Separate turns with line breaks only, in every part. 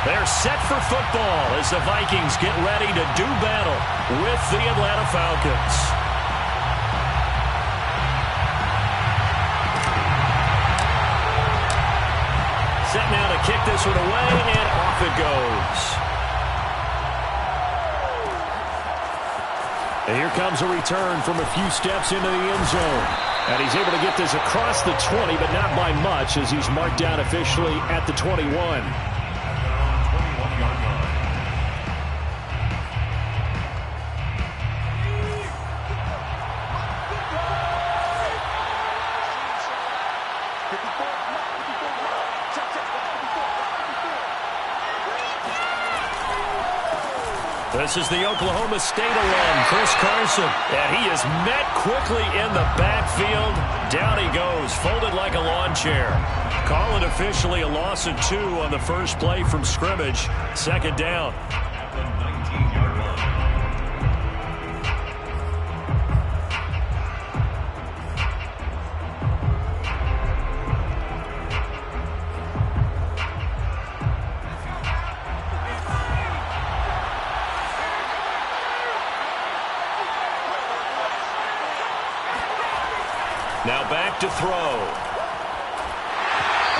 They're set for football as the Vikings get ready to do battle with the Atlanta Falcons. Set now to kick this one away, and off it goes. And here comes a return from a few steps into the end zone. And he's able to get this across the 20, but not by much, as he's marked down officially at the 21. This is the Oklahoma State alum, Chris Carson. And he is met quickly in the backfield. Down he goes, folded like a lawn chair. Call it officially a loss of 2 on the first play from scrimmage. Second down.
At the 19-yard line.
Now back to throw.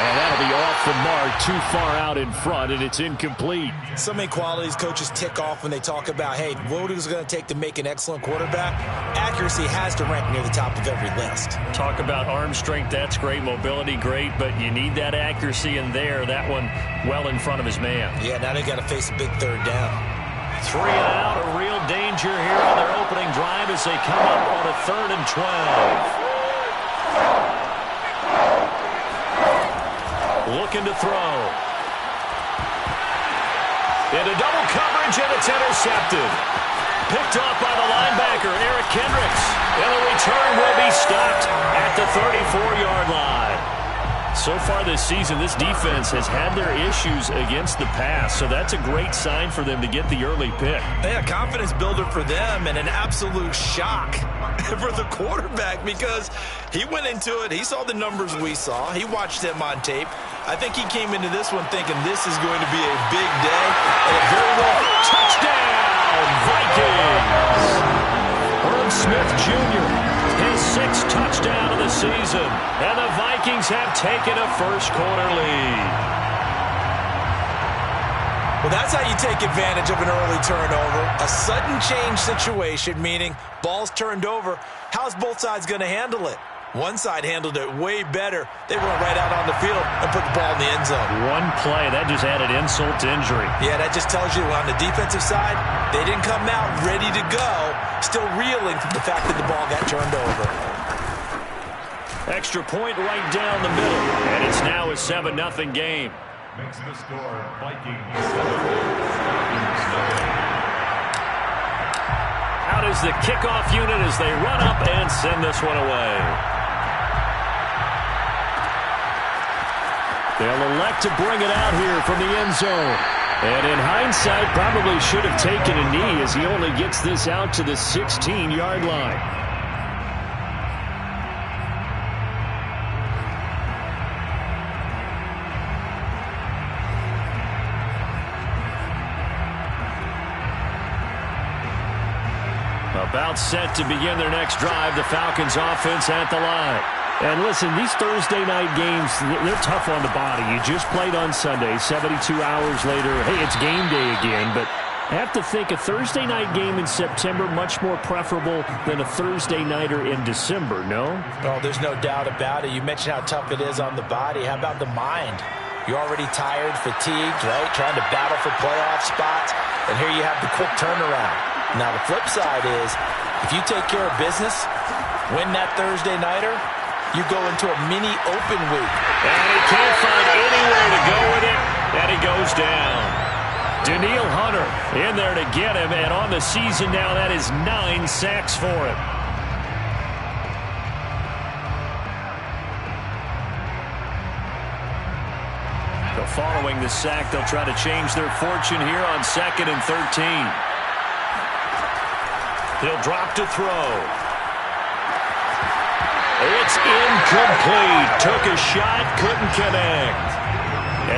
And that'll be off the mark, too far out in front, and it's incomplete.
So many qualities coaches tick off when they talk about, hey, what is it going to take to make an excellent quarterback? Accuracy has to rank near the top of every list.
Talk about arm strength, that's great. Mobility, great, but you need that accuracy in there. That one well in front of his man.
Yeah, now they got to face a big third down.
3 and out, a real danger here on their opening drive as they come up on a 3rd and 12. Looking to throw. Into double coverage, and it's intercepted. Picked off by the linebacker, Eric Kendricks. And the return will be stopped at the 34-yard line. So far this season, this defense has had their issues against the pass, so that's a great sign for them to get the early pick.
Yeah, confidence builder for them and an absolute shock for the quarterback because he went into it. He saw the numbers we saw. He watched them on tape. I think he came into this one thinking this is going to be a big day. And it very well.
Touchdown, Vikings! Herb Smith Jr., his 6th touchdown of the season. And the Vikings have taken a first-quarter lead.
Well, that's how you take advantage of an early turnover. A sudden change situation, meaning ball's turned over. How's both sides going to handle it? One side handled it way better. They went right out on the field and put the ball in the end zone.
One play, that just added insult to injury.
Yeah, that just tells you on the defensive side, they didn't come out ready to go, still reeling from the fact that the ball got turned over.
Extra point right down the middle, and it's now a 7-0 game.
Makes the score Vikings 7.
Out is the kickoff unit as they run up and send this one away. They'll elect to bring it out here from the end zone. And in hindsight, probably should have taken a knee as he only gets this out to the 16-yard line. About set to begin their next drive, the Falcons offense at the line. And listen, these Thursday night games, they're tough on the body. You just played on Sunday, 72 hours later. Hey, it's game day again, but I have to think a Thursday night game in September much more preferable than a Thursday nighter in December, no?
Oh, there's no doubt about it. You mentioned how tough it is on the body. How about the mind? You're already tired, fatigued, right? Trying to battle for playoff spots. And here you have the quick turnaround. Now, the flip side is, if you take care of business, win that Thursday nighter, you go into a mini open week.
And he can't find anywhere to go with it, and he goes down. Daniil Hunter in there to get him, and on the season now, that is 9 sacks for him. So following the sack, they'll try to change their fortune here on 2nd and 13. He'll drop to throw. It's incomplete. Took a shot, couldn't connect.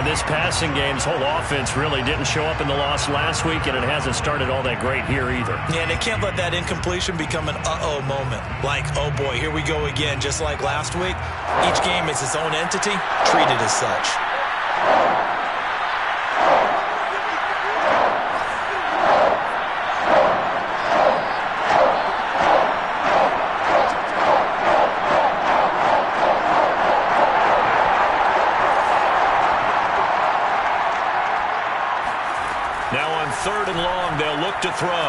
And this passing game, this whole offense really didn't show up in the loss last week, and it hasn't started all that great here either.
Yeah, and they can't let that incompletion become an uh-oh moment. Like, oh boy, here we go again, just like last week. Each game is its own entity, treated as such.
Third and long, they'll look to throw.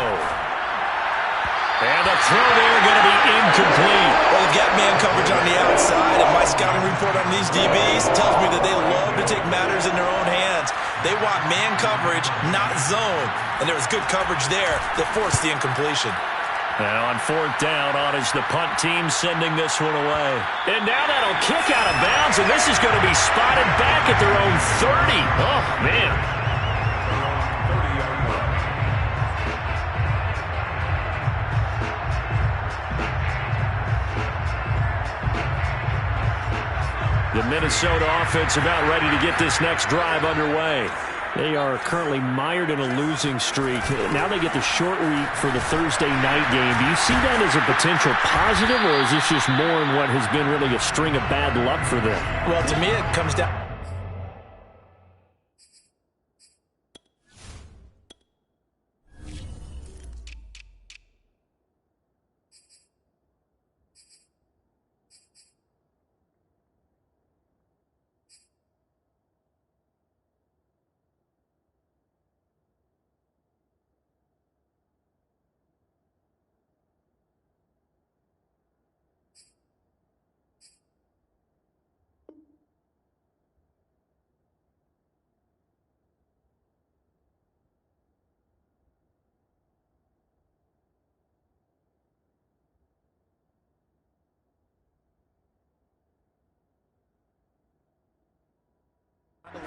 And the throw there going to be incomplete.
Well, they've got man coverage on the outside, and my scouting report on these DBs tells me that they love to take matters in their own hands. They want man coverage, not zone. And there was good coverage there that forced the incompletion.
Now on fourth down, on is the punt team sending this one away. And now that'll kick out of bounds, and this is going to be spotted back at their own 30. Oh, man. The Minnesota offense about ready to get this next drive underway. They are currently mired in a losing streak. Now they get the short week for the Thursday night game. Do you see that as a potential positive, or is this just more in what has been really a string of bad luck for them?
Well, to me, it comes down.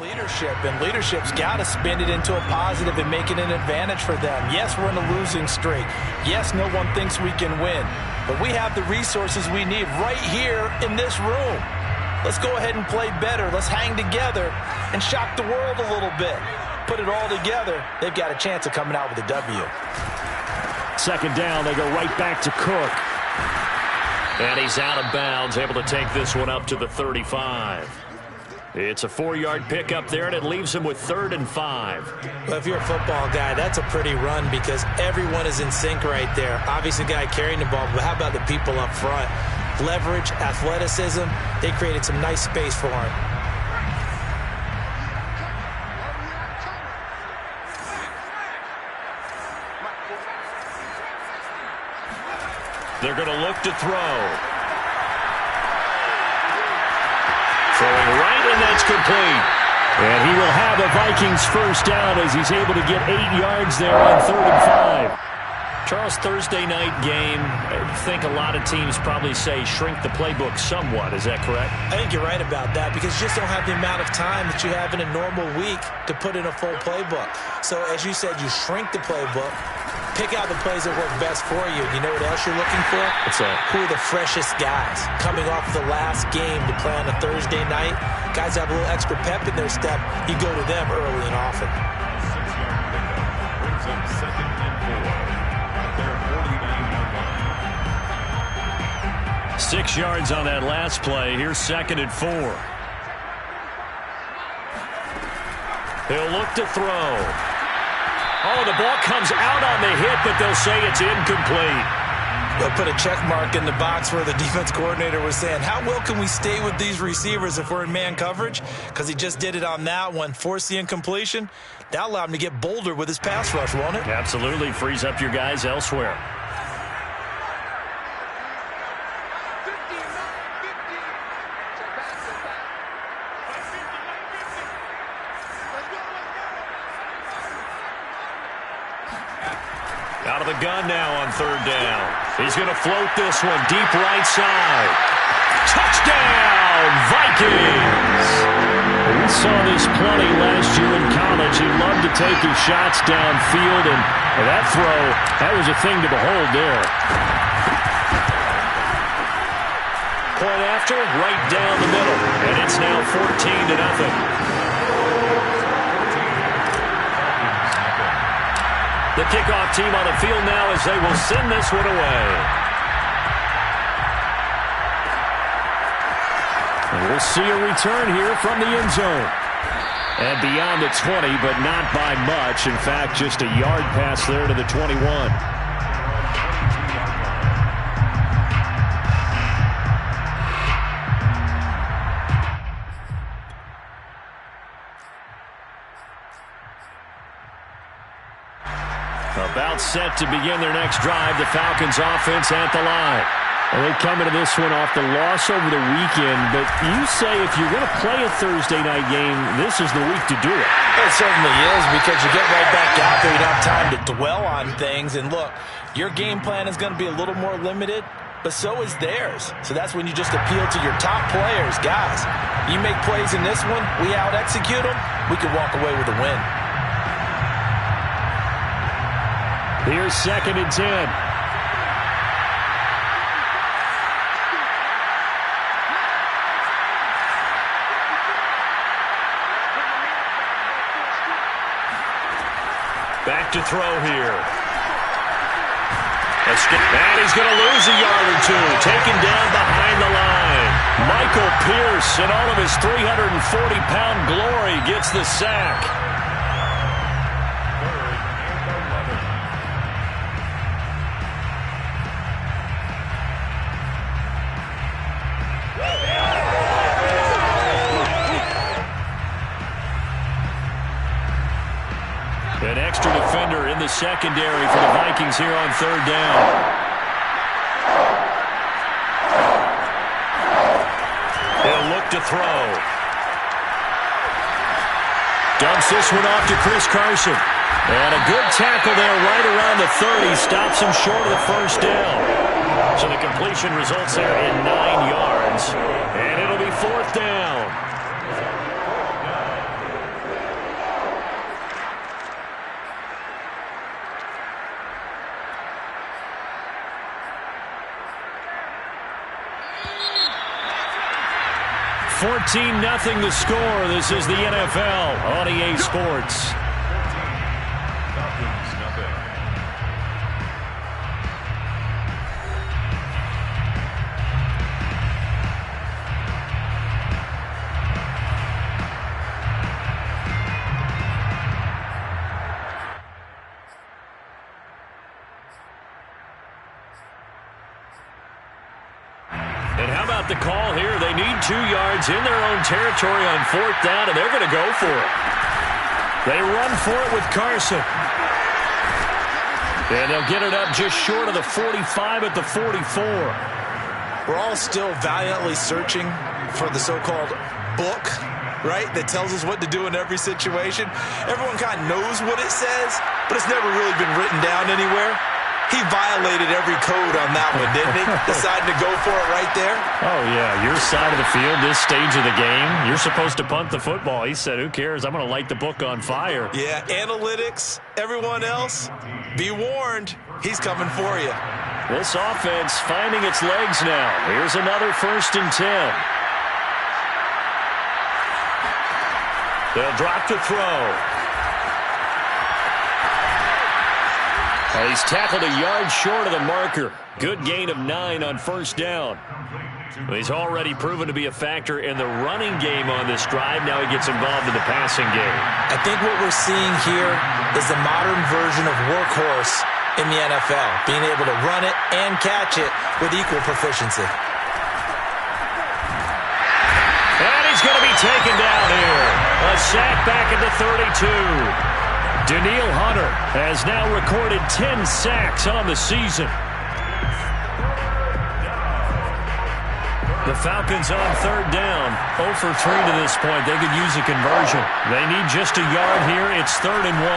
Leadership, and leadership's got to spin it into a positive and make it an advantage for them. Yes, we're in a losing streak. Yes, no one thinks we can win, but we have the resources we need right here in this room. Let's go ahead and play better. Let's hang together and shock the world a little bit. Put it all together, they've got a chance of coming out with a W.
Second down, they go right back to Cook. And he's out of bounds, able to take this one up to the 35. It's a 4-yard pickup there, and it leaves him with 3rd and 5.
Well, if you're a football guy, that's a pretty run because everyone is in sync right there. Obviously, the guy carrying the ball, but how about the people up front? Leverage, athleticism, they created some nice space for him.
They're going to look to throw. Throwing right, and that's complete. And he will have a Vikings first down as he's able to get 8 yards there on 3rd and 5. Charles, Thursday night game, I think a lot of teams probably say shrink the playbook somewhat. Is that correct?
I think you're right about that because you just don't have the amount of time that you have in a normal week to put in a full playbook. So, as you said, you shrink the playbook, pick out the plays that work best for you. You know what else you're looking for?
What's that?
Who are the freshest guys coming off the last game to play on a Thursday night? Guys have a little extra pep in their step. You go to them early and often.
6-yard pickup brings up 2nd and 4.
6 yards on that last play. Here's 2nd and 4. He'll look to throw. Oh, the ball comes out on the hit, but they'll say it's incomplete.
They'll put a check mark in the box where the defense coordinator was saying, how well can we stay with these receivers if we're in man coverage? Because he just did it on that one, forced the incompletion. That allowed him to get bolder with his pass rush, won't it?
Absolutely. Frees up your guys elsewhere. Out of the gun now on 3rd down. He's going to float this one deep right side. Touchdown, Vikings! We saw this plenty last year in college. He loved to take his shots downfield, and that throw, that was a thing to behold there. Point after, right down the middle, and it's now 14-0. The kickoff team on the field now as they will send this one away. And we'll see a return here from the end zone. And beyond the 20, but not by much. In fact, just a yard pass there to the 21. About set to begin their next drive. The Falcons offense at the line. And they come into this one off the loss over the weekend. But you say if you're going to play a Thursday night game, this is the week to do it.
It certainly is, because you get right back out there. You don't have time to dwell on things. And look, your game plan is going to be a little more limited, but so is theirs. So that's when you just appeal to your top players. Guys, you make plays in this one, we out-execute them, we can walk away with a win.
Here's 2nd and 10. Back to throw here. And he's going to lose a yard or two. Taken down behind the line. Michael Pierce, in all of his 340-pound glory, gets the sack. An extra defender in the secondary for the Vikings here on 3rd down. He'll look to throw. Dumps this one off to Chris Carson. And a good tackle there right around the 30. Stops him short of the 1st down. So the completion results there in 9 yards. And it'll be 4th down. $14-0 the score. This is the NFL on EA Sports.
Falcons, nothing.
And how about the call here? They need 2 yards in their own territory on 4th down, and they're going to go for it. They run for it with Carson. And they'll get it up just short of the 45 at the 44.
We're all still valiantly searching for the so-called book, right, that tells us what to do in every situation. Everyone kind of knows what it says, but it's never really been written down anywhere. He violated every code on that one, didn't he? Deciding to go for it right there.
Oh, yeah, your side of the field, this stage of the game, you're supposed to punt the football. He said, who cares? I'm going to light the book on fire.
Yeah, analytics, everyone else, be warned, he's coming for you.
This offense finding its legs now. Here's another 1st and 10. They'll drop to throw. Well, he's tackled a yard short of the marker. Good gain of 9 on 1st down. He's already proven to be a factor in the running game on this drive. Now he gets involved in the passing game.
I think what we're seeing here is the modern version of workhorse in the NFL, being able to run it and catch it with equal proficiency.
And he's going to be taken down here. A sack back at the 32. Daniil Hunter has now recorded 10 sacks on the season. The Falcons on 3rd down. 0 for 3 to this point. They could use a conversion. They need just a yard here. It's 3rd and 1.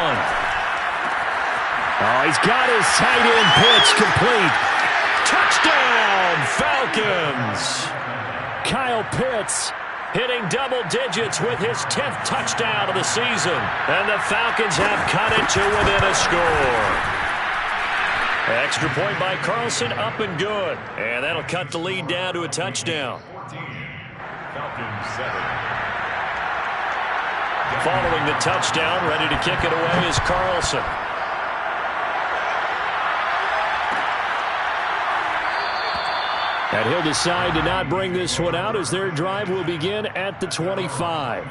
Oh, he's got his tight end pitch complete. Touchdown, Falcons. Kyle Pitts hitting double digits with his 10th touchdown of the season. And the Falcons have cut it to within a score. Extra point by Carlson, up and good. And that'll cut the lead down to a touchdown.
14. Falcons 7.
Following the touchdown, ready to kick it away is Carlson. And he'll decide to not bring this one out as their drive will begin at the 25.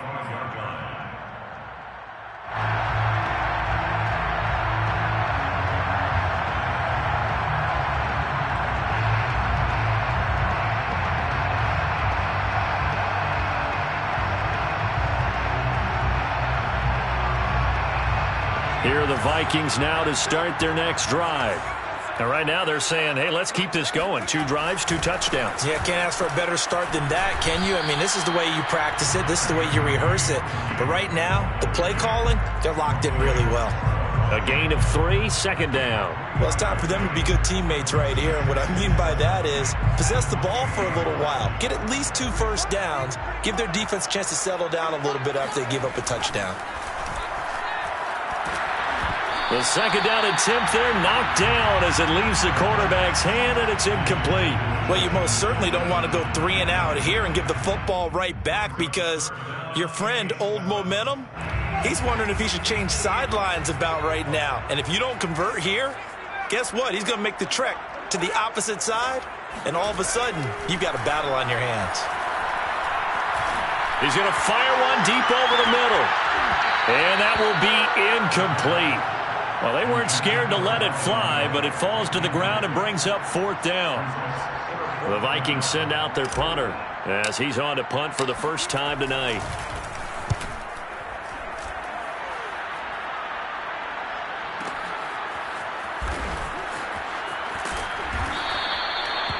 Here are the Vikings now to start their next drive. And right now they're saying, hey, let's keep this going. 2 drives, 2 touchdowns.
Yeah, can't ask for a better start than that, can you? I mean, this is the way you practice it. This is the way you rehearse it. But right now, the play calling, they're locked in really well.
A gain of 3, second down.
Well, it's time for them to be good teammates right here. And what I mean by that is possess the ball for a little while. Get at least 2 first downs. Give their defense a chance to settle down a little bit after they give up a touchdown.
The second down attempt there knocked down as it leaves the quarterback's hand, and it's incomplete.
Well, you most certainly don't want to go 3 and out here and give the football right back because your friend, Old Momentum, he's wondering if he should change sidelines about right now. And if you don't convert here, guess what? He's going to make the trek to the opposite side, and all of a sudden, you've got a battle on your hands.
He's going to fire one deep over the middle, and that will be incomplete. Well, they weren't scared to let it fly, but it falls to the ground and brings up 4th down. The Vikings send out their punter as he's on to punt for the first time tonight.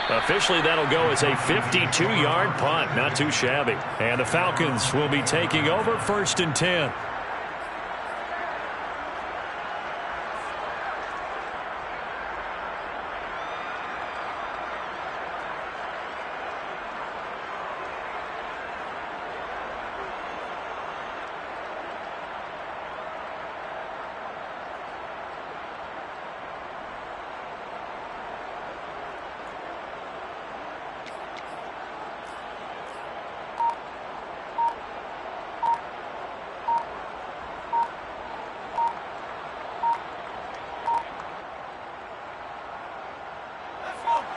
Officially, that'll go as a 52-yard punt. Not too shabby. And the Falcons will be taking over 1st and 10.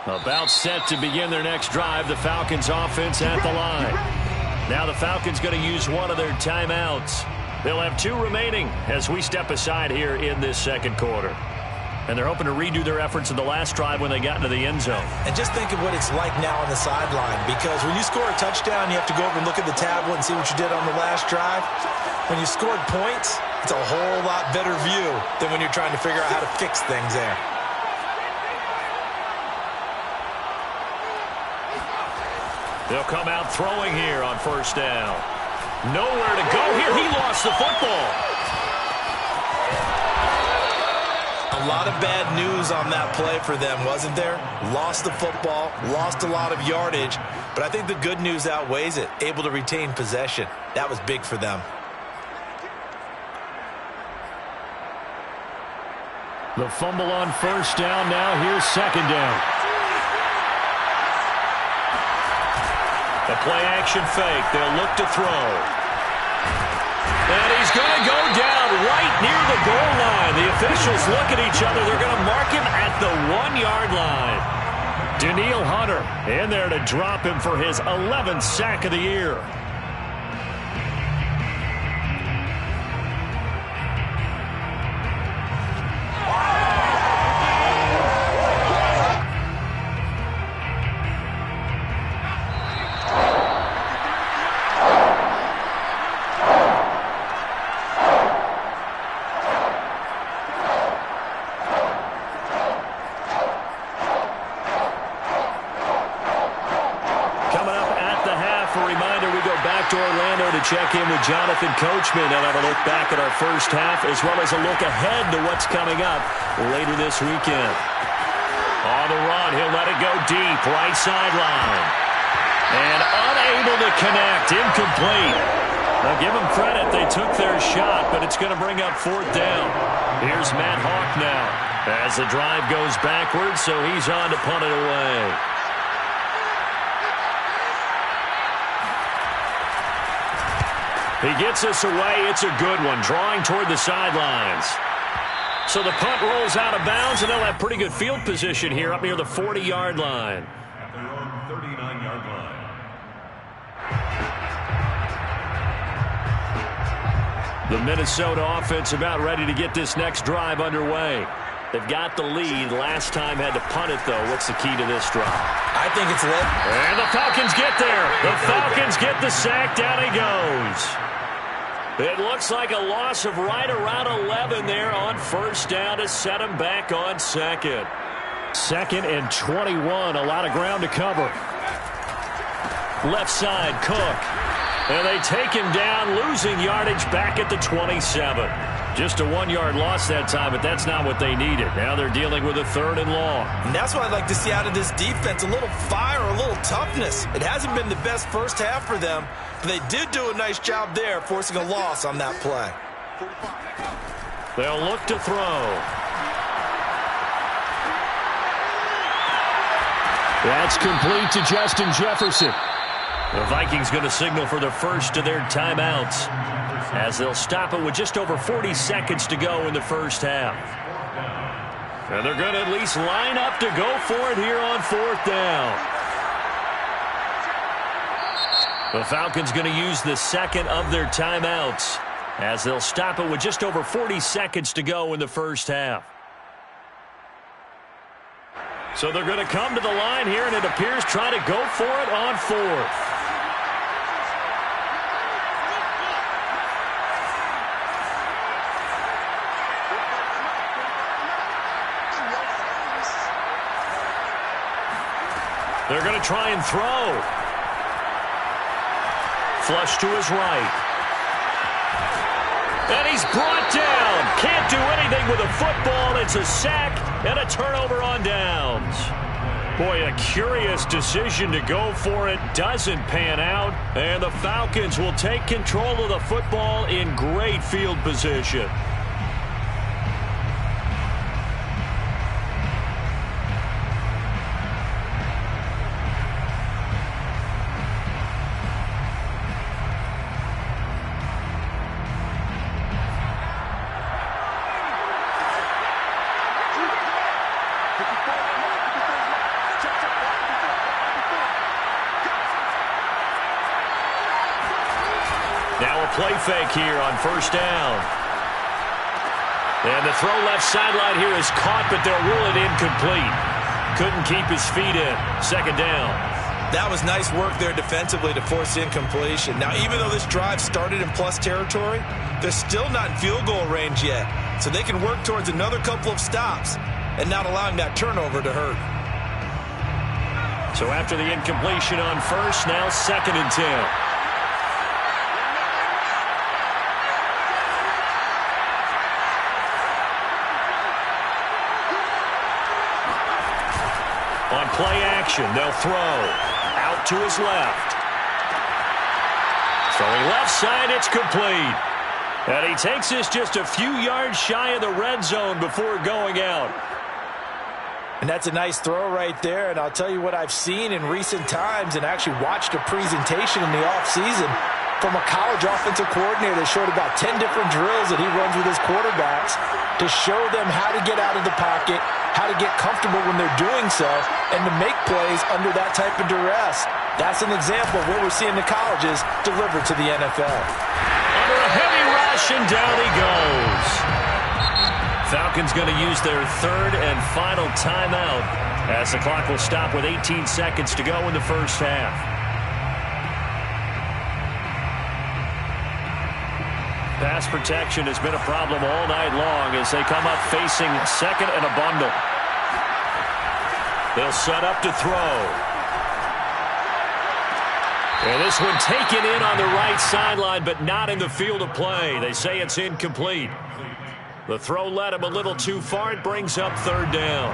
About set to begin their next drive, the Falcons offense at the line. Now the Falcons going to use one of their timeouts. They'll have 2 remaining as we step aside here in this second quarter. And they're hoping to redo their efforts in the last drive when they got into the end zone.
And just think of what it's like now on the sideline, because when you score a touchdown, you have to go over and look at the tablet and see what you did on the last drive. When you scored points, it's a whole lot better view than when you're trying to figure out how to fix things there.
They'll come out throwing here on 1st down. Nowhere to go here. He lost the football.
A lot of bad news on that play for them, wasn't there? Lost the football, lost a lot of yardage, but I think the good news outweighs it. Able to retain possession. That was big for them.
The fumble on 1st down. Now here's 2nd down. The play-action fake. They'll look to throw. And he's going to go down right near the goal line. The officials look at each other. They're going to mark him at the 1-yard line. Danielle Hunter in there to drop him for his 11th sack of the year. Check in with Jonathan Coachman and have a look back at our first half as well as a look ahead to what's coming up later this weekend. On the run, he'll let it go deep, right sideline. And unable to connect, incomplete. Now give them credit, they took their shot, but it's going to bring up 4th down. Here's Matt Hawk now as the drive goes backwards, so he's on to punt it away. He gets us away. It's a good one, drawing toward the sidelines. So the punt rolls out of bounds, and they'll have pretty good field position here up near the 40-yard line.
their own 39-yard line.
The Minnesota offense about ready to get this next drive underway. They've got the lead. Last time had to punt it, though. What's the key to this drive?
I think it's lit.
And the Falcons get there. The Falcons get the sack. Down he goes. It looks like a loss of right around 11 there on first down to set him back on second. 2nd and 21. A lot of ground to cover. Left side, Cook. And they take him down, losing yardage back at the 27. Just a 1-yard loss that time, but that's not what they needed. Now they're dealing with a 3rd and long.
And that's what I'd like to see out of this defense, a little fire, a little toughness. It hasn't been the best first half for them, but they did do a nice job there, forcing a loss on that play.
They'll look to throw. That's complete to Justin Jefferson. The Vikings going to signal for the first of their timeouts, as they'll stop it with just over 40 seconds to go in the first half. And they're going to at least line up to go for it here on 4th down. The Falcons going to use the second of their timeouts, as they'll stop it with just over 40 seconds to go in the first half. So they're going to come to the line here, and it appears try to go for it on 4th. They're going to try and throw. Flush to his right. And he's brought down. Can't do anything with a football. It's a sack and a turnover on downs. Boy, a curious decision to go for it. Doesn't pan out. And the Falcons will take control of the football in great field position. Play fake here on first down. And the throw left sideline here is caught, but they'll rule it incomplete. Couldn't keep his feet in. 2nd down.
That was nice work there defensively to force incompletion. Now, even though this drive started in plus territory, they're still not in field goal range yet. So they can work towards another couple of stops and not allowing that turnover to hurt.
So after the incompletion on first, now 2nd and 10. On play action, they'll throw. Out to his left. Throwing left side, it's complete. And he takes this just a few yards shy of the red zone before going out.
And that's a nice throw right there. And I'll tell you what I've seen in recent times and actually watched a presentation in the offseason from a college offensive coordinator that showed about 10 different drills that he runs with his quarterbacks to show them how to get out of the pocket, how to get comfortable when they're doing so, and to make plays under that type of duress. That's an example of what we're seeing the colleges deliver to the NFL.
Under a heavy rush, and down he goes. Falcons going to use their 3rd and final timeout, as the clock will stop with 18 seconds to go in the first half. Pass protection has been a problem all night long as they come up facing 2nd and a bundle. They'll set up to throw. And this one taken in on the right sideline, but not in the field of play. They say it's incomplete. The throw led him a little too far. It brings up 3rd down.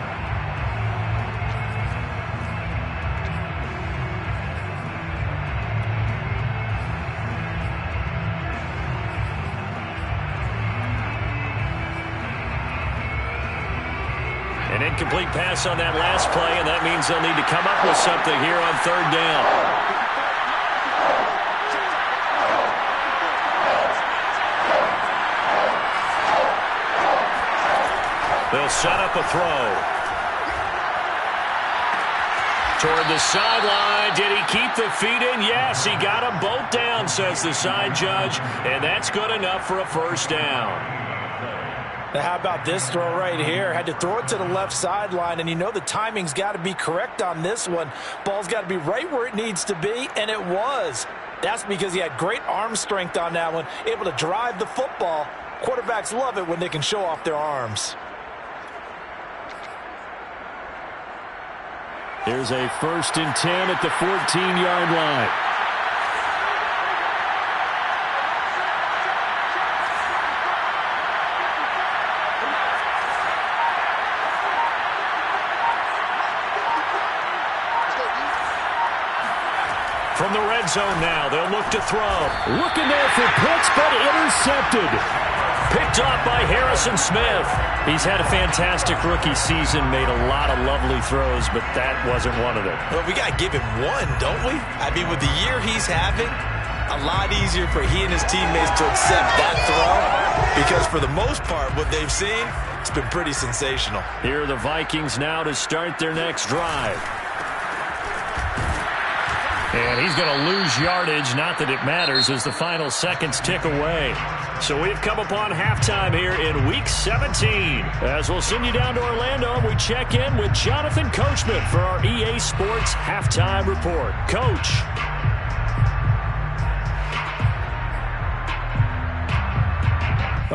An incomplete pass on that last play, and that means they'll need to come up with something here on 3rd down. They'll set up a throw. Toward the sideline. Did he keep the feet in? Yes, he got them both down, says the side judge. And that's good enough for a first down.
Now, how about this throw right here? Had to throw it to the left sideline, and you know the timing's got to be correct on this one. Ball's got to be right where it needs to be, and it was. That's because he had great arm strength on that one, able to drive the football. Quarterbacks love it when they can show off their arms.
Here's a 1st and 10 at the 14-yard line. From the red zone now, they'll look to throw. Looking there for Pitts, but intercepted. Picked off by Harrison Smith. He's had a fantastic rookie season, made a lot of lovely throws, but that wasn't one of them.
Well, we got to give him one, don't we? I mean, with the year he's having, a lot easier for he and his teammates to accept that throw, because for the most part, what they've seen, it's been pretty sensational.
Here are the Vikings now to start their next drive. And he's going to lose yardage, not that it matters, as the final seconds tick away. So we've come upon halftime here in Week 17. As we'll send you down to Orlando, we check in with Jonathan Coachman for our EA Sports Halftime Report. Coach.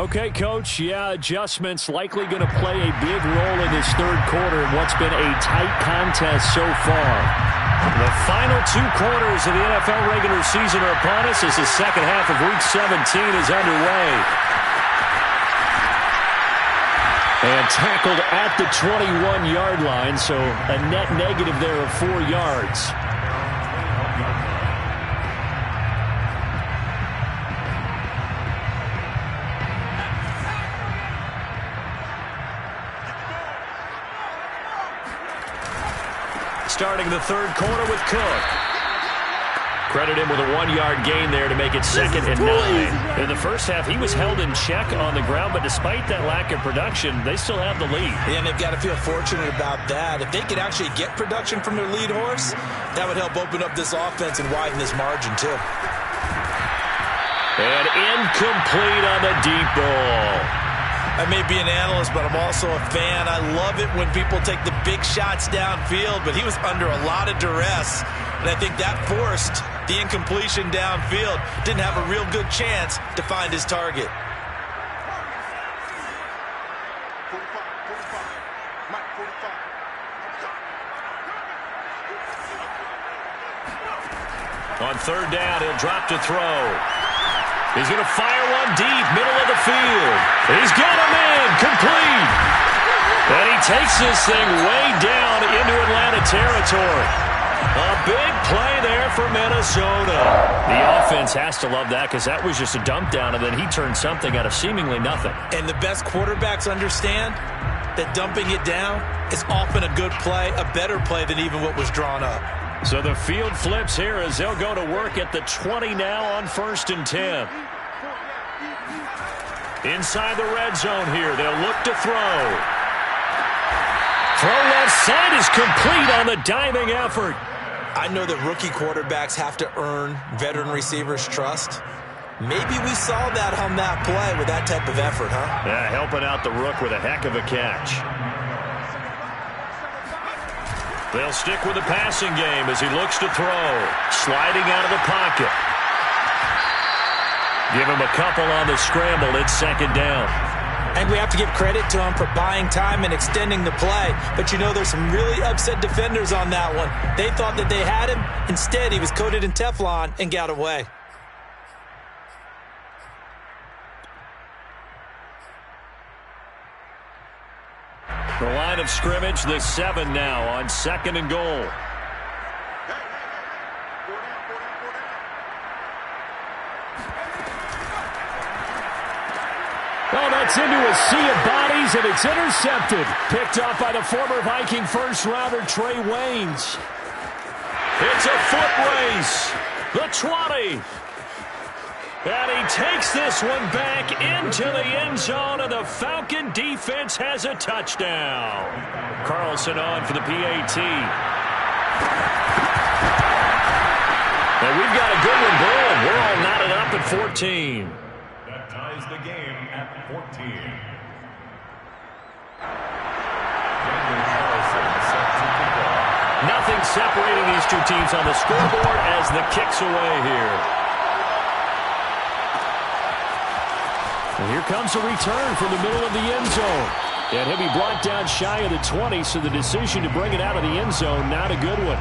Okay, Coach, yeah, adjustments likely going to play a big role in this third quarter in what's been a tight contest so far. The final 2 quarters of the NFL regular season are upon us as the second half of Week 17 is underway. And tackled at the 21-yard line, so a net negative there of 4 yards. Starting the third quarter with Cook. Credit him with a 1-yard gain there to make it 2nd and 9. In the first half, he was held in check on the ground, but despite that lack of production, they still have the lead.
And they've got to feel fortunate about that. If they could actually get production from their lead horse, that would help open up this offense and widen this margin too.
And incomplete on the deep ball.
I may be an analyst, but I'm also a fan. I love it when people take the big shots downfield, but he was under a lot of duress, and I think that forced the incompletion downfield. Didn't have a real good chance to find his target.
On third down, he'll drop to throw. He's going to fire one deep, middle of the field. He's got him in, complete. And he takes this thing way down into Atlanta territory. A big play there for Minnesota. The offense has to love that because that was just a dump down, and then he turned something out of seemingly nothing.
And the best quarterbacks understand that dumping it down is often a good play, a better play than even what was drawn up.
So the field flips here as they'll go to work at the 20 now on 1st and 10. Inside the red zone here, they'll look to throw. Throw left side is complete on the diving effort.
I know that rookie quarterbacks have to earn veteran receivers' trust. Maybe we saw that on that play with that type of effort, huh?
Yeah, helping out the rook with a heck of a catch. They'll stick with the passing game as he looks to throw. Sliding out of the pocket. Give him a couple on the scramble. It's 2nd down.
And we have to give credit to him for buying time and extending the play. But you know, there's some really upset defenders on that one. They thought that they had him. Instead, he was coated in Teflon and got away.
The line of scrimmage, the 7 now on 2nd and goal. Oh, that's into a sea of bodies, and it's intercepted. Picked up by the former Viking first-rounder Trey Waynes. It's a foot race. The 20. And he takes this one back into the end zone, and the Falcon defense has a touchdown. Carlson on for the PAT. And we've got a good one going. We're all knotted up at 14.
That ties the game at 14.
Nothing separating these two teams on the scoreboard as the kick's away here. And here comes a return from the middle of the end zone. And he'll be brought down shy of the 20, so the decision to bring it out of the end zone, not a good one.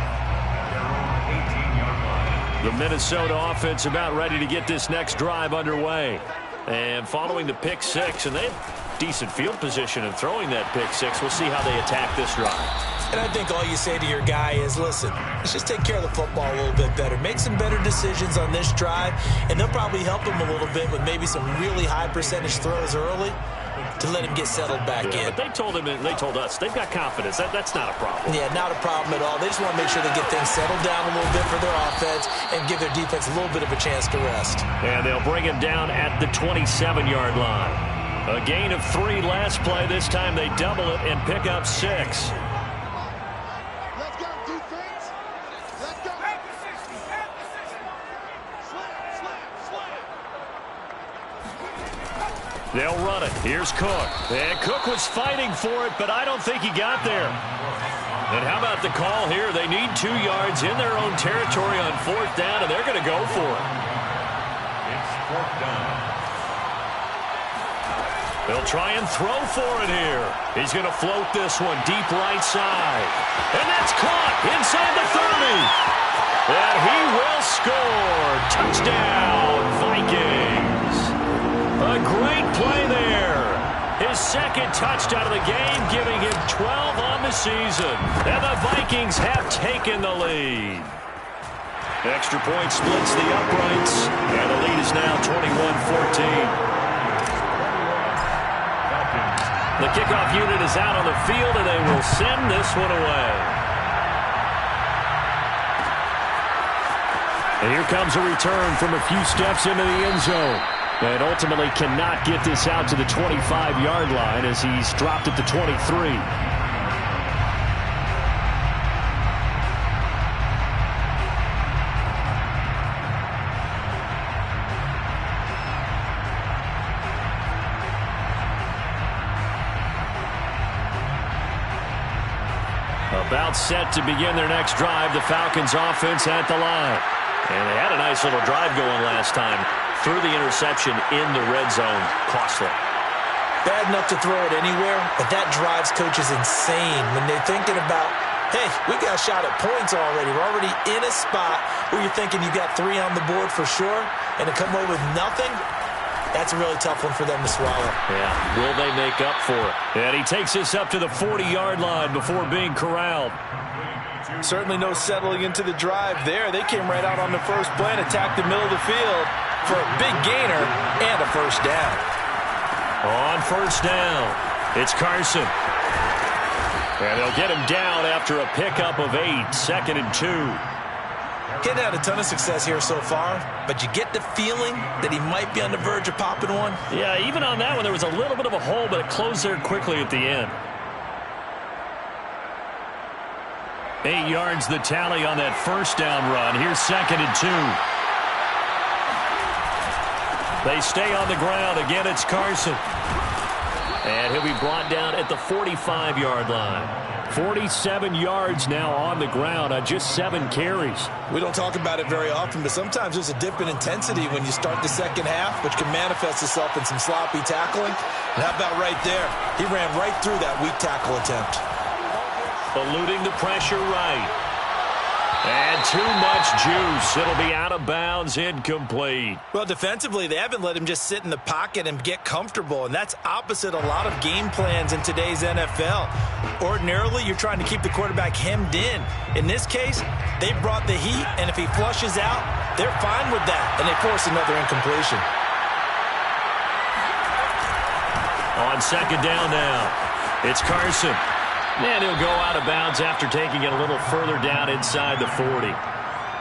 The Minnesota offense about ready to get this next drive underway. And following the pick six, and they have decent field position in throwing that pick six. We'll see how they attack this drive.
And I think all you say to your guy is, listen, let's just take care of the football a little bit better. Make some better decisions on this drive, and they'll probably help him a little bit with maybe some really high percentage throws early to let him get settled back in.
But they told him, and they told us, they've got confidence. That's not a problem.
Yeah, not a problem at all. They just want to make sure they get things settled down a little bit for their offense and give their defense a little bit of a chance to rest.
And they'll bring him down at the 27-yard line. A gain of 3 last play. This time they double it and pick up 6. They'll run it. Here's Cook. And Cook was fighting for it, but I don't think he got there. And how about the call here? They need 2 yards in their own territory on 4th down, and they're going to go for it.
It's 4th down.
They'll try and throw for it here. He's going to float this one deep right side. And that's caught inside the 30. And he will score. Touchdown, Vikings. A great play there. His second touchdown of the game, giving him 12 on the season. And the Vikings have taken the lead. Extra point splits the uprights. And the lead is now 21-14. The kickoff unit is out on the field, and they will send this one away. And here comes a return from a few steps into the end zone. And ultimately cannot get this out to the 25-yard line as he's dropped at the 23. About set to begin their next drive, the Falcons offense at the line. And they had a nice little drive going last time. Threw the interception in the red zone. Costly.
Bad enough to throw it anywhere, but that drives coaches insane when they're thinking about, hey, we got a shot at points already. We're already in a spot where you're thinking you got 3 on the board for sure, and to come away with nothing, that's a really tough one for them to swallow.
Yeah, will they make up for it? And he takes this up to the 40-yard line before being corralled.
Certainly no settling into the drive there. They came right out on the first play and attacked the middle of the field for a big gainer and a first down.
On first down, it's Carson. And they'll get him down after a pickup of 8, 2nd and 2.
Getting had a ton of success here so far, but you get the feeling that he might be on the verge of popping one.
Yeah, even on that one, there was a little bit of a hole, but it closed there quickly at the end. 8 yards the tally on that first down run. Here's 2nd and 2. They stay on the ground. Again, it's Carson. And he'll be brought down at the 45-yard line. 47 yards now on the ground on just 7 carries.
We don't talk about it very often, but sometimes there's a dip in intensity when you start the second half, which can manifest itself in some sloppy tackling. And how about right there? He ran right through that weak tackle attempt.
Eluding the pressure right. And too much juice. It'll be out of bounds, incomplete.
Well, defensively, they haven't let him just sit in the pocket and get comfortable, and that's opposite a lot of game plans in today's NFL. Ordinarily, you're trying to keep the quarterback hemmed in. In this case, they brought the heat, and if he flushes out, they're fine with that, and they force another incompletion.
On 2nd down now, it's Carson. And he'll go out of bounds after taking it a little further down inside the 40.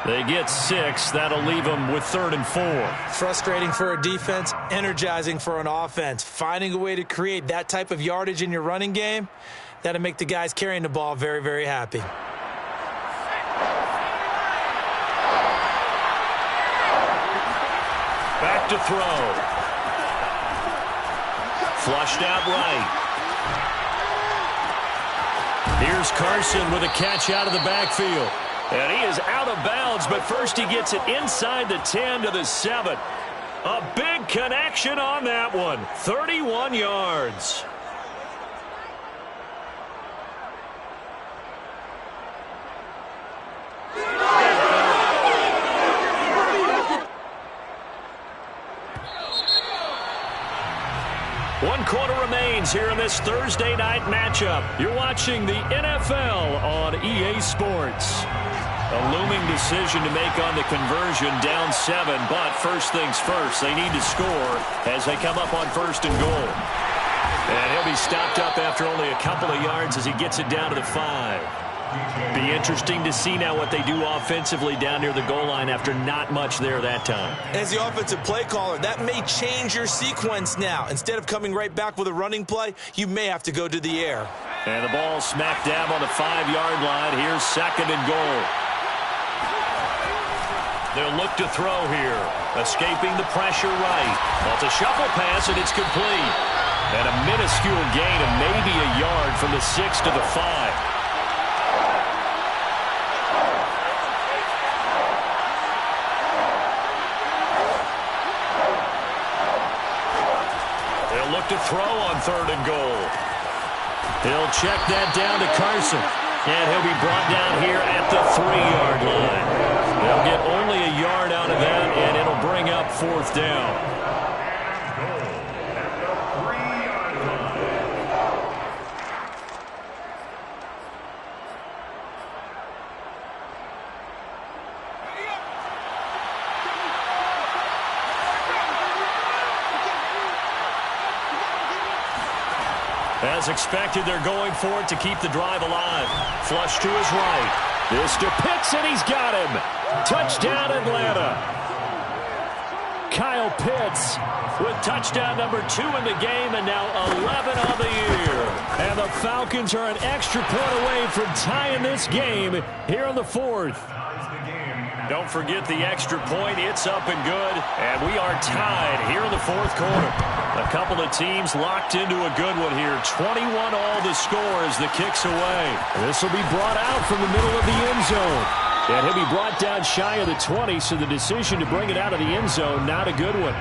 They get 6. That'll leave them with 3rd and 4.
Frustrating for a defense, energizing for an offense. Finding a way to create that type of yardage in your running game, that'll make the guys carrying the ball very, very happy.
look to throw. Flushed out right. Here's Carson with a catch out of the backfield. And he is out of bounds, but first he gets it inside the 10 to the 7. A big connection on that one. 31 yards. One quarter remains here in this Thursday night matchup. You're watching the NFL on EA Sports. A looming decision to make on the conversion, down 7, but first things first, they need to score as they come up on 1st and goal. And he'll be stopped up after only a couple of yards as he gets it down to the 5. Be interesting to see now what they do offensively down near the goal line after not much there that time.
As the offensive play caller, that may change your sequence now. Instead of coming right back with a running play, you may have to go to the air.
And the ball smack dab on the 5-yard line. Here's 2nd and goal. They'll look to throw here. Escaping the pressure right. Well, it's a shuffle pass, and it's complete. And a minuscule gain of maybe a yard from the 6 to the 5. They'll look to throw on 3rd and goal. He'll check that down to Carson. And he'll be brought down here at the 3-yard line. They'll get only a yard out of that, and it'll bring up 4th down. As expected, they're going for it to keep the drive alive. Flush to his right. This to Pitts, and he's got him. Touchdown, Atlanta. Kyle Pitts with touchdown number 2 in the game, and now 11 on the year. And the Falcons are an extra point away from tying this game here in the 4th. Don't forget the extra point. It's up and good. And we are tied here in the 4th quarter. A couple of teams locked into a good one here. 21 all the score as the kick's away. This will be brought out from the middle of the end zone. And he'll be brought down shy of the 20, so the decision to bring it out of the end zone, not a good one.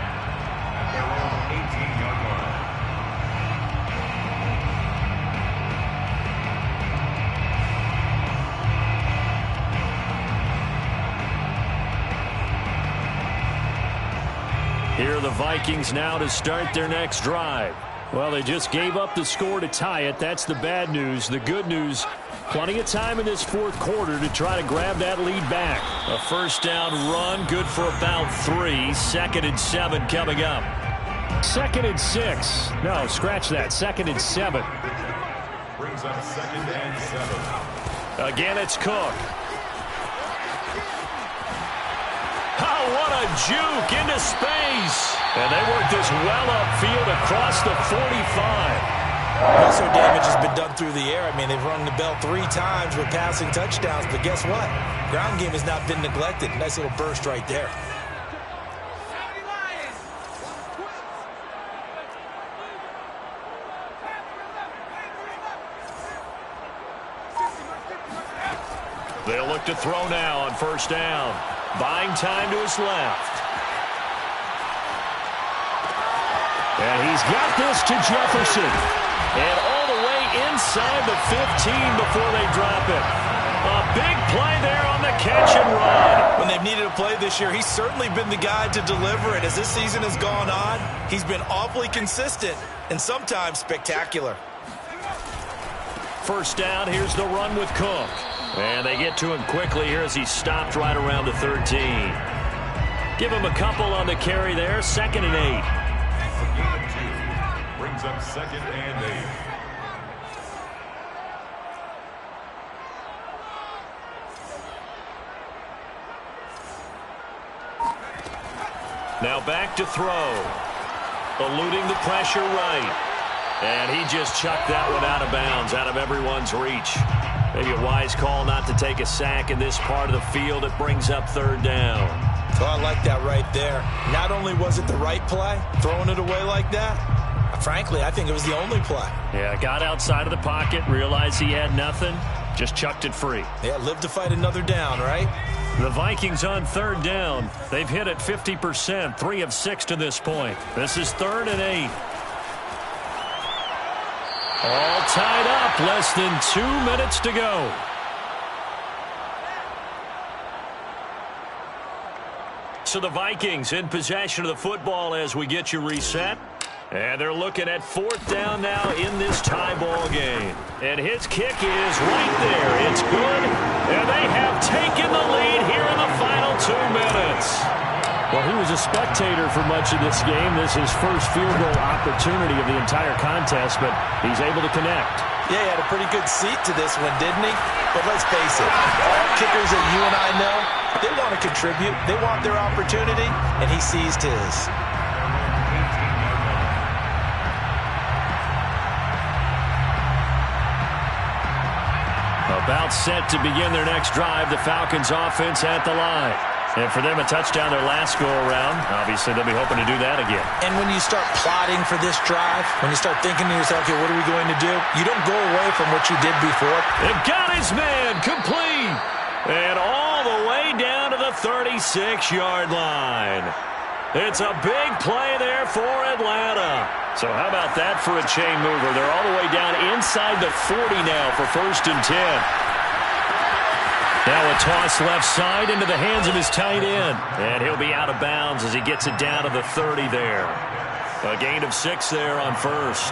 Here are the Vikings now to start their next drive. Well, they just gave up the score to tie it. That's the bad news. The good news, plenty of time in this 4th quarter to try to grab that lead back. A 1st down run, good for about 3. 2nd and 7 coming up. 2nd and 6. No, scratch that. 2nd and 7.
Brings up 2nd and 7.
Again, it's Cook. Oh, what a juke into space. And they work this well upfield across the 45.
Also, damage has been done through the air. I mean, they've rung the bell 3 times with passing touchdowns, but guess what? Ground game has not been neglected. Nice little burst right there.
They'll look to throw now on 1st down. Buying time to his left. And he's got this to Jefferson. And all the way inside the 15 before they drop it. A big play there on the catch and run.
When they've needed a play this year, he's certainly been the guy to deliver it. As this season has gone on, he's been awfully consistent and sometimes spectacular.
1st down, here's the run with Cook. And they get to him quickly here as he's stopped right around the 13. Give him a couple on the carry there. 2nd and 8.
Brings up 2nd and 8.
Now back to throw. Eluding the pressure right. And he just chucked that one out of bounds, out of everyone's reach. Maybe a wise call not to take a sack in this part of the field. It brings up 3rd down.
Oh, I like that right there. Not only was it the right play, throwing it away like that, frankly, I think it was the only play.
Yeah, got outside of the pocket, realized he had nothing, just chucked it free.
Yeah, live to fight another down, right?
The Vikings on third down. They've hit it 50%, 3 of 6 to this point. This is 3rd and 8. All tied up, less than 2 minutes to go. So the Vikings in possession of the football as we get you reset. And they're looking at 4th down now in this tie ball game. And his kick is right there. It's good. And they have taken the lead here in the final 2 minutes. Well, he was a spectator for much of this game. This is his first field goal opportunity of the entire contest, but he's able to connect.
Yeah, he had a pretty good seat to this one, didn't he? But let's face it, all kickers that you and I know, they want to contribute. They want their opportunity, and he seized his.
About set to begin their next drive, the Falcons offense at the line. And for them, a touchdown their last go-around. Obviously, they'll be hoping to do that again. And
when you start plotting for this drive, when you start thinking to yourself, okay, what are we going to do? You don't go away from what you did before.
They've got his man complete. And all the way down to the 36-yard line. It's a big play there for Atlanta. So how about that for a chain mover? They're all the way down inside the 40 now for 1st and 10. Now a toss left side into the hands of his tight end. And he'll be out of bounds as he gets it down to the 30 there. A gain of 6 there on 1st.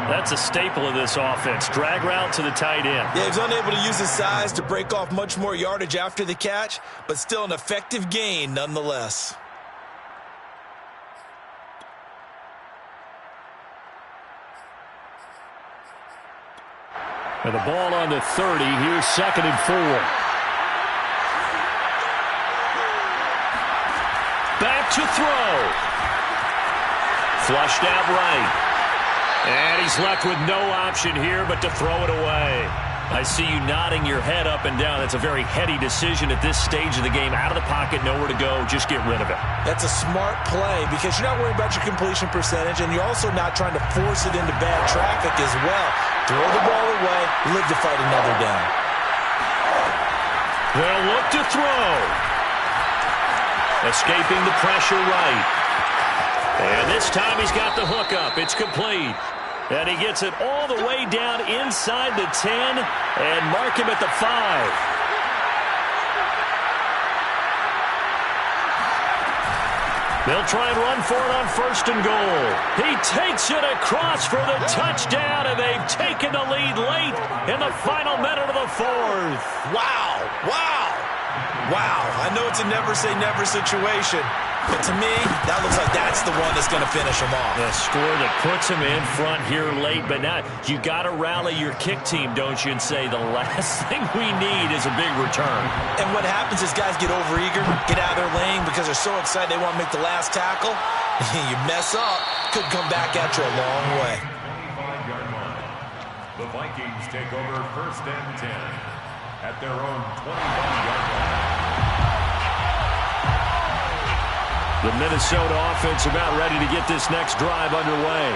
That's a staple of this offense. Drag route to the tight end.
Yeah, he's unable to use his size to break off much more yardage after the catch, but still an effective gain nonetheless.
And the ball on the 30. Here's 2nd and 4. Back to throw. Flushed out right. And he's left with no option here but to throw it away. I see you nodding your head up and down. That's a very heady decision at this stage of the game. Out of the pocket, nowhere to go. Just get rid of it.
That's a smart play because you're not worried about your completion percentage, and you're also not trying to force it into bad traffic as well. Throw the ball away, live to fight another down.
They'll look to throw. Escaping the pressure right. And this time he's got the hook up. It's complete. And he gets it all the way down inside the 10 and mark him at the 5. They'll try and run for it on 1st and goal. He takes it across for the touchdown, and they've taken the lead late in the final minute of the 4th.
Wow, wow, wow. I know it's a never-say-never situation, but to me, that looks like that's the one that's going to finish him off.
The score that puts him in front here late, but now you got to rally your kick team, don't you, and say the last thing we need is a big return.
And what happens is guys get overeager, get out of their lane because they're so excited they want to make the last tackle. You mess up, could come back at you a long way.
25-yard line. The Vikings take over 1st and 10 at their own 21-yard line.
The Minnesota offense about ready to get this next drive underway.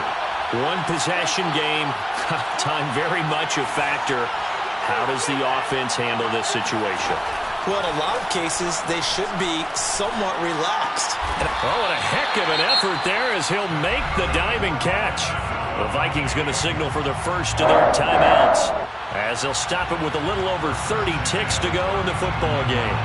One possession game. Time very much a factor. How does the offense handle this situation?
Well, in a lot of cases, they should be somewhat relaxed.
Oh, and a heck of an effort there as he'll make the diving catch. The Vikings going to signal for their first of their timeouts as they'll stop it with a little over 30 ticks to go in the football game.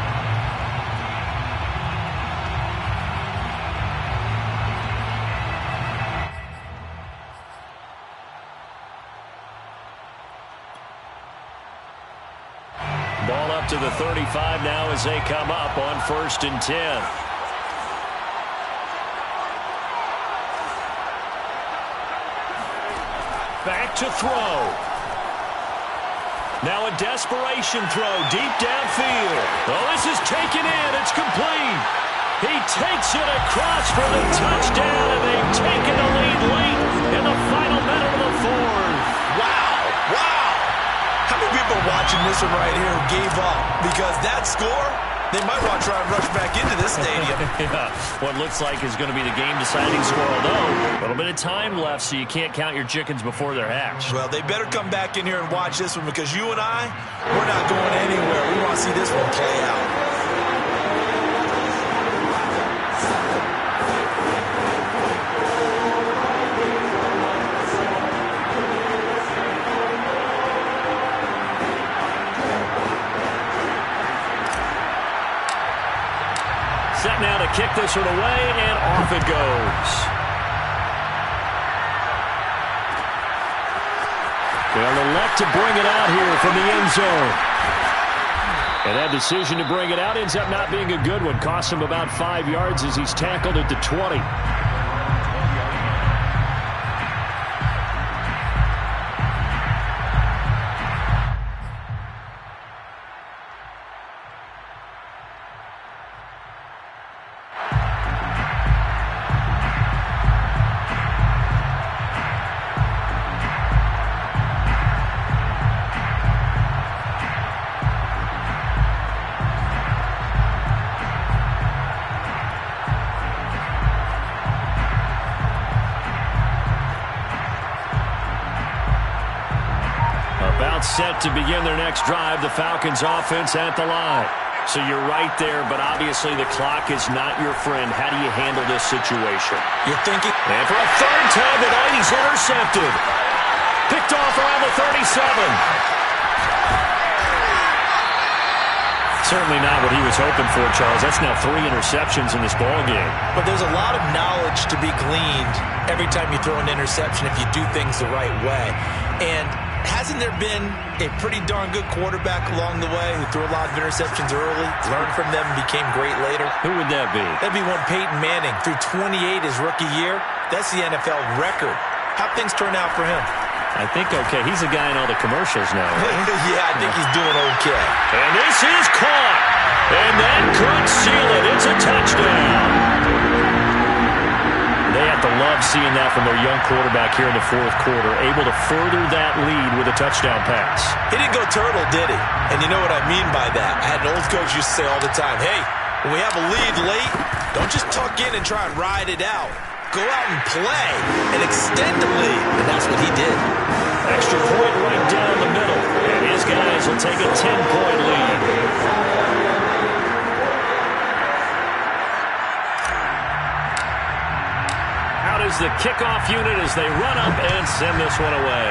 Ball up to the 35 now as they come up on 1st and 10. Back to throw. Now a desperation throw deep downfield. Oh, this is taken in. It's complete. He takes it across for the touchdown, and they've taken the lead late in the final minute of the 4th.
Wow. Wow. How many people watching this one right here gave up? Because that score, They might want to try and rush back into this stadium.
Yeah, what looks like is going to be the game-deciding score, although a little bit of time left, so you can't count your chickens before they're hatched.
Well, they better come back in here and watch this one, because you and I, we're not going anywhere. We want to see this one play out.
Set now to kick this one away, and off it goes. They'll elect to bring it out here from the end zone. And that decision to bring it out ends up not being a good one. Costs him about 5 yards as he's tackled at the 20. About set to begin their next drive, the Falcons offense at the line. So you're right there, but obviously the clock is not your friend. How do you handle this situation?
You're thinking...
And for a third time tonight, he's intercepted. Picked off around the 37. Certainly not what he was hoping for, Charles. That's now 3 interceptions in this ballgame.
But there's a lot of knowledge to be gleaned every time you throw an interception if you do things the right way. And hasn't there been a pretty darn good quarterback along the way who threw a lot of interceptions early, learned from them, and became great later?
Who would that be?
That'd be one Peyton Manning. Threw 28 his rookie year. That's the NFL record. How'd things turn out for him?
I think okay. He's a guy in all the commercials now.
Yeah, I think he's doing okay.
And this is caught. And that could seal it. It's a touchdown. They have to love seeing that from their young quarterback here in the fourth quarter, able to further that lead with a touchdown pass.
He didn't go turtle, did he? And you know what I mean by that. I had an old coach used to say all the time, hey, when we have a lead late, don't just tuck in and try and ride it out. Go out and play and extend the lead. And that's what he did.
Extra point right down the middle. And his guys will take a 10-point lead. Out is the kickoff unit as they run up and send this one away.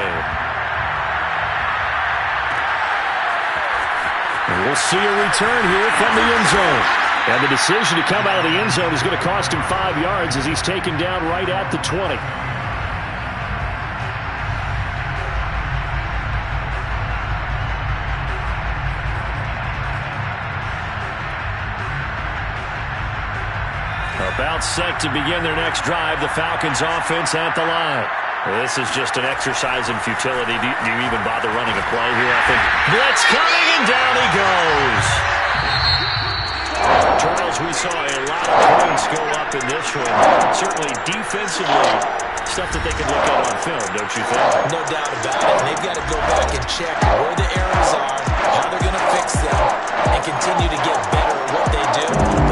And we'll see a return here from the end zone. And the decision to come out of the end zone is going to cost him 5 yards as he's taken down right at the 20. About set to begin their next drive, the Falcons offense at the line. This is just an exercise in futility. Do you even bother running a play here, I think? Blitz coming, and down he goes. Charles, we saw a lot of points go up in this one. Certainly defensively, stuff that they can look at on film, don't you think?
No doubt about it. And they've got to go back and check where the errors are, how they're going to fix them, and continue to get better at what they do.